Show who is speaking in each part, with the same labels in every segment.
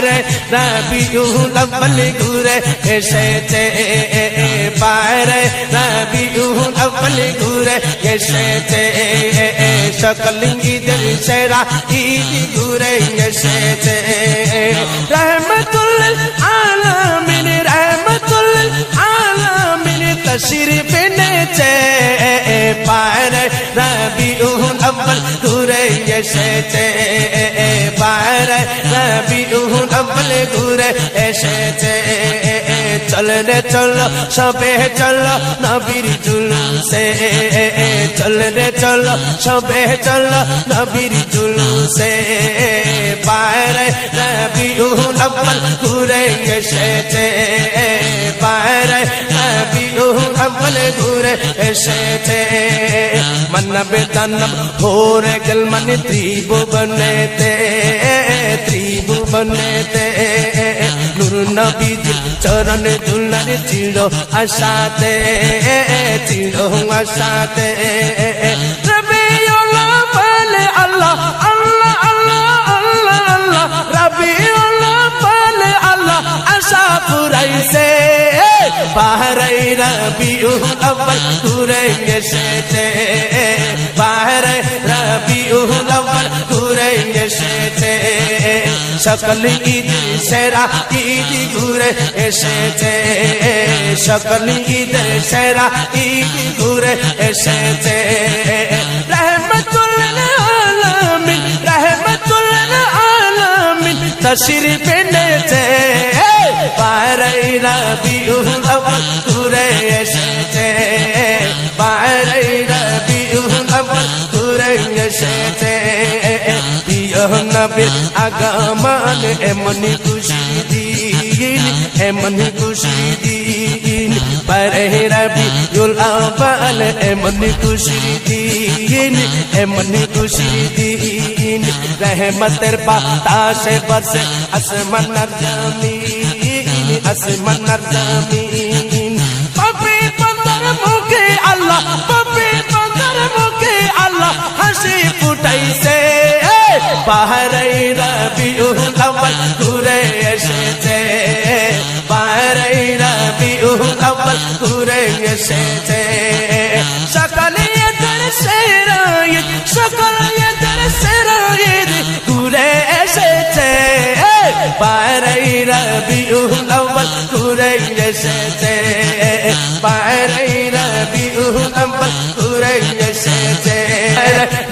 Speaker 1: বাইরে রবিউল আউয়াল ঘুরে এসেছে বাইরে রবিউল আউয়াল ঘুরে এসেছে সকল ঈদের সেরা ঈদ ঘুরে এসেছে রহমতুল আলামিন তশরিফ এনেছে বাইরে রবিউল আউয়াল ঘুরে এসেছে বাইরে রবিউল আউয়াল ঘুরে এসেছে চলো রে চলো সবে চলো নবীর জুলুসে চলো রে চলো সবে চলো নবীর জুলুসে বাইরে রবিউল আউয়াল ঘুরে এসেছে বাইরে রবিউল আউয়াল ঘুরে এসেছে মানবে জান্নাত ভোরে গেল মানে ত্রিভুবনেতে নূর নবীজির চরণ ধুলার চির আশাতে রবিউল আউয়াল আল্লাহ আল্লাহ আল্লাহ আল্লাহ আল্লাহ রবিউল আউয়াল আল্লাহ আশা পুরাইছে বাহরে রবিউল আউয়াল ঘুরে এসেছে বাহরে রবিউল আউয়াল ঘুরে এসেছে সকল ঈদ সেরা ঈদ ঘুরে এসেছে সকল ঈদ সেরা ঈদ ঘুরে এসেছে রহমতুল আলামিন তশরিফ এনেছে বাইরে রবিউল আউয়াল ঘুরে এসেছে বাইরে রবিউল আউয়াল ঘুরে এসেছে প্রিয় নবীর আগমন এমন খুশি দিন বাইরে রবিউল আউয়াল এমন খুশি দিন রহমতের বাতাসে বরসে আসমান আর জমিন পবিত্র মুখে আল্লাহ হাসি ফুটাইছে বাহরে রবিউল আউয়াল ঘুরে এসেছে বাহরে রবিউল আউয়াল ঘুরে এসেছে সকল ঈদের সেরা ঈদ ঘুরে এসেছে বাইরে রবিউল আউয়াল ঘুরে এসেছে বাইরে রবিউল আউয়াল ঘুরে এসেছে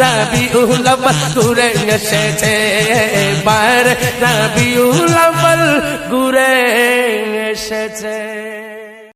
Speaker 1: রবিউল আউয়াল ঘুরে এসেছে বাইরে রবিউল আউয়াল ঘুরে এসেছে।